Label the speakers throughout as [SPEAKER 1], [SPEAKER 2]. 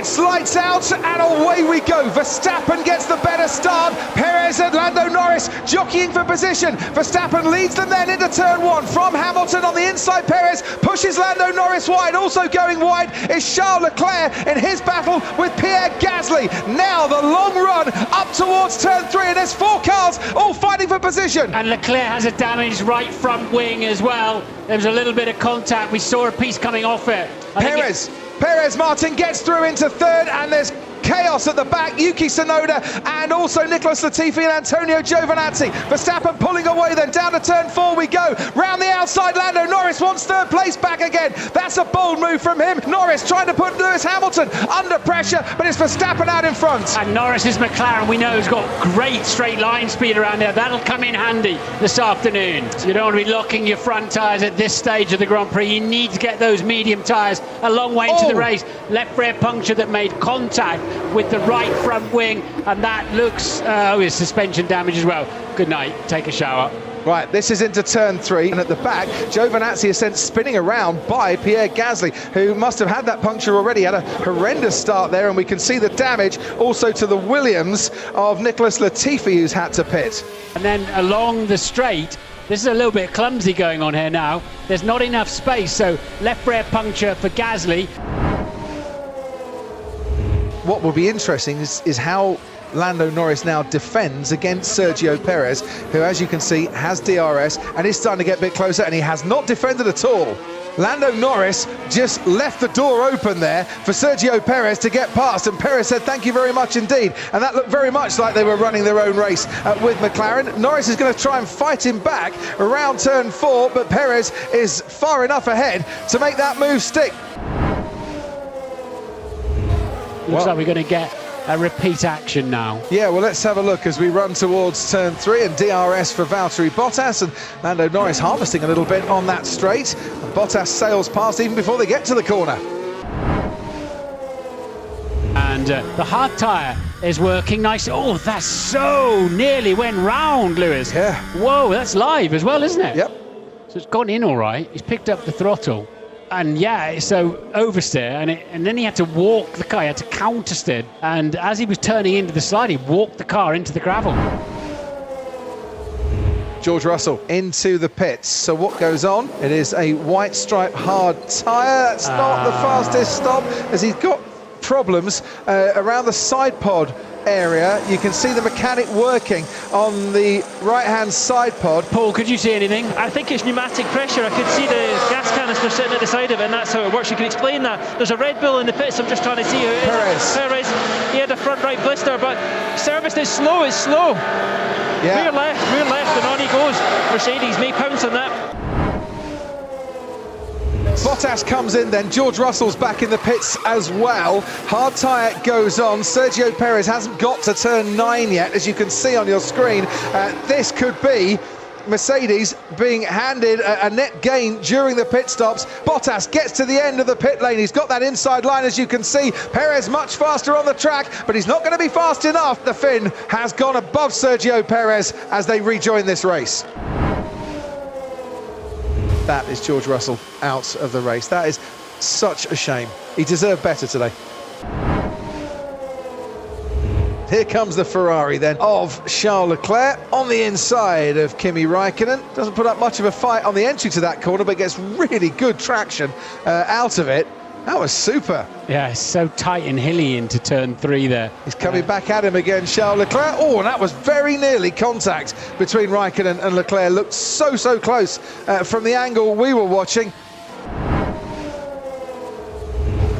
[SPEAKER 1] It's lights out and away we go. Verstappen gets the better start. Perez and Lando Norris jockeying for position. Verstappen leads them then into turn one from Hamilton on the inside. Perez pushes Lando Norris wide. Also going wide is Charles Leclerc in his battle with Pierre Gasly. Now the long run up towards turn three, and there's four cars all fighting for position.
[SPEAKER 2] And Leclerc has a damaged right front wing as well. There was a little bit of contact. We saw a piece coming off it.
[SPEAKER 1] Perez Martin gets through into third, and there's chaos at the back. Yuki Tsunoda and also Nicholas Latifi and Antonio Giovinazzi. Verstappen pulling away, then down to turn four we go. Round the outside, Lando Norris wants third place back again. That's a bold move from him. Norris trying to put Lewis Hamilton under pressure, but it's Verstappen out in front.
[SPEAKER 2] And Norris's McLaren, we know, has got great straight line speed around there. That'll come in handy this afternoon. So you don't want to be locking your front tyres at this stage of the Grand Prix. You need to get those medium tyres a long way into the race. Left rear puncture that made contact with the right front wing, and that looks there's suspension damage as well. Good night, take a shower.
[SPEAKER 1] Right, this is into turn three, and at the back, Giovinazzi is sent spinning around by Pierre Gasly, who must have had that puncture already. Had a horrendous start there, and we can see the damage also to the Williams of Nicholas Latifi, who's had to pit.
[SPEAKER 2] And then along the straight, this is a little bit clumsy going on here now. There's not enough space, so left rear puncture for Gasly.
[SPEAKER 1] What will be interesting is how Lando Norris now defends against Sergio Perez, who, as you can see, has DRS and is starting to get a bit closer, and he has not defended at all. Lando Norris just left the door open there for Sergio Perez to get past, and Perez said thank you very much indeed, and that looked very much like they were running their own race with McLaren. Norris is going to try and fight him back around turn four, but Perez is far enough ahead to make that move stick.
[SPEAKER 2] Looks like we're going to get a repeat action now.
[SPEAKER 1] Yeah, well, let's have a look as we run towards turn three, and DRS for Valtteri Bottas, and Lando Norris harvesting a little bit on that straight. And Bottas sails past even before they get to the corner.
[SPEAKER 2] And the hard tyre is working nice. Oh, that's so nearly went round, Lewis.
[SPEAKER 1] Yeah.
[SPEAKER 2] Whoa, that's live as well, isn't it?
[SPEAKER 1] Yep.
[SPEAKER 2] So it's gone in all right. He's picked up the throttle. And yeah, so oversteer, and then he had to walk the car, he had to countersteer, and as he was turning into the slide, he walked the car into the gravel.
[SPEAKER 1] George Russell into the pits. So what goes on? It is a white stripe hard tyre. That's not the fastest stop, as he's got problems around the side pod area. You can see the mechanic working on the right-hand side pod.
[SPEAKER 2] Paul, could you see anything?
[SPEAKER 3] I think it's pneumatic pressure. I could see the gas canister sitting at the side of it, and that's how it works. You can explain that. There's a Red Bull in the pits. I'm just trying to see who it is. Perez. He had a front right blister, but service is slow. It's slow.
[SPEAKER 1] Yeah.
[SPEAKER 3] Rear left, and on he goes. Mercedes may pounce on that.
[SPEAKER 1] Bottas comes in then, George Russell's back in the pits as well. Hard tyre goes on. Sergio Perez hasn't got to turn 9 yet, as you can see on your screen. This could be Mercedes being handed a net gain during the pit stops. Bottas gets to the end of the pit lane. He's got that inside line, as you can see. Perez much faster on the track, but he's not going to be fast enough. The Finn has gone above Sergio Perez as they rejoin this race. That is George Russell out of the race. That is such a shame. He deserved better today. Here comes the Ferrari then of Charles Leclerc on the inside of Kimi Räikkönen. Doesn't put up much of a fight on the entry to that corner, but gets really good traction out of it. That was super.
[SPEAKER 2] Yeah, it's so tight and hilly into turn three there.
[SPEAKER 1] He's coming back at him again, Charles Leclerc. Oh, and that was very nearly contact between Räikkönen and Leclerc. Looked so close from the angle we were watching.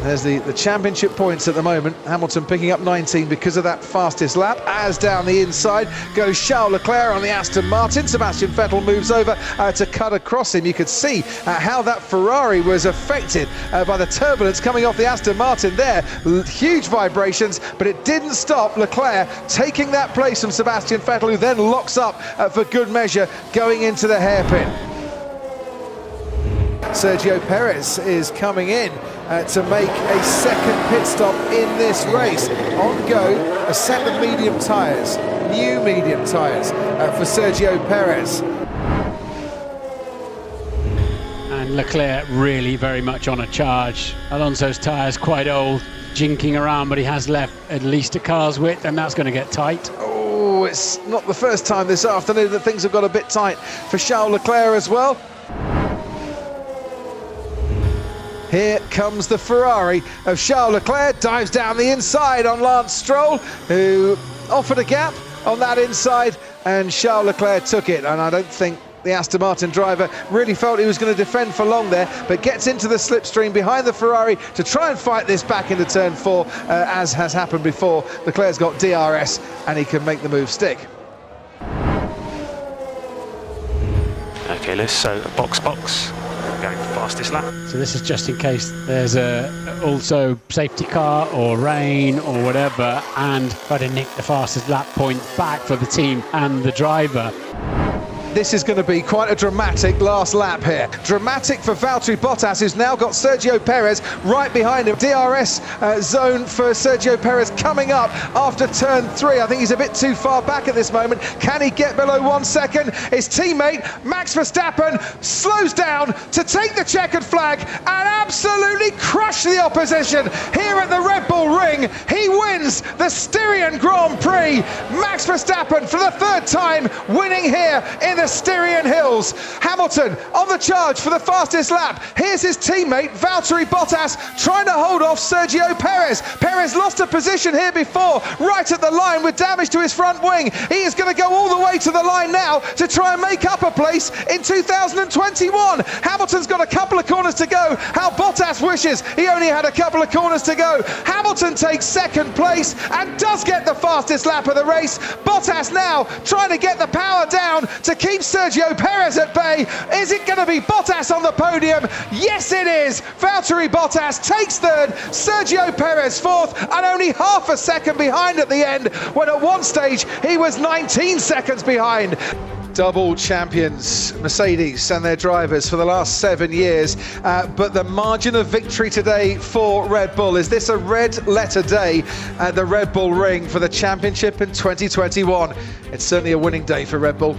[SPEAKER 1] There's the championship points at the moment. Hamilton picking up 19 because of that fastest lap. As down the inside goes Charles Leclerc on the Aston Martin. Sebastian Vettel moves over to cut across him. You could see how that Ferrari was affected by the turbulence coming off the Aston Martin there. Huge vibrations, but it didn't stop Leclerc taking that place from Sebastian Vettel, who then locks up for good measure going into the hairpin. Sergio Perez is coming in to make a second pit stop in this race. On go, a set of medium tyres, new medium tyres for Sergio Perez.
[SPEAKER 2] And And Leclerc really very much on a charge. Alonso's tyres quite old, jinking around, but he has left at least a car's width, and that's going to get tight.
[SPEAKER 1] Oh, it's not the first time this afternoon that things have got a bit tight for Charles Leclerc as well. Here comes the Ferrari of Charles Leclerc, dives down the inside on Lance Stroll, who offered a gap on that inside, and Charles Leclerc took it. And I don't think the Aston Martin driver really felt he was going to defend for long there, but gets into the slipstream behind the Ferrari to try and fight this back into turn 4, as has happened before. Leclerc's got DRS and he can make the move stick.
[SPEAKER 4] Okay, Liz, so box, going for fastest lap.
[SPEAKER 2] So this is just in case there's also safety car or rain or whatever, and try to nick the fastest lap point back for the team and the driver.
[SPEAKER 1] This is going to be quite a dramatic last lap here. Dramatic for Valtteri Bottas, who's now got Sergio Perez right behind him. DRS zone for Sergio Perez coming up after turn 3. I think he's a bit too far back at this moment. Can he get below 1 second? His teammate, Max Verstappen, slows down to take the checkered flag and absolutely crush the opposition here at the Red Bull Ring. He wins the Styrian Grand Prix. Max Verstappen, for the 3rd time, winning here in the Styrian Hills. Hamilton on the charge for the fastest lap. Here's his teammate Valtteri Bottas trying to hold off Sergio Perez. Perez lost a position here before, right at the line with damage to his front wing. He is going to go all the way to the line now to try and make up a place in 2021. Hamilton's got a couple of corners to go. How Bottas wishes he only had a couple of corners to go. Hamilton takes 2nd place and does get the fastest lap of the race. Bottas now trying to get the power down to keep Sergio Perez at bay. Is it going to be Bottas on the podium? Yes, it is. Valtteri Bottas takes 3rd, Sergio Perez 4th, and only half a second behind at the end, when at one stage he was 19 seconds behind. Double champions, Mercedes and their drivers for the last 7 years, but the margin of victory today for Red Bull. Is this a red letter day at the Red Bull Ring for the championship in 2021? It's certainly a winning day for Red Bull.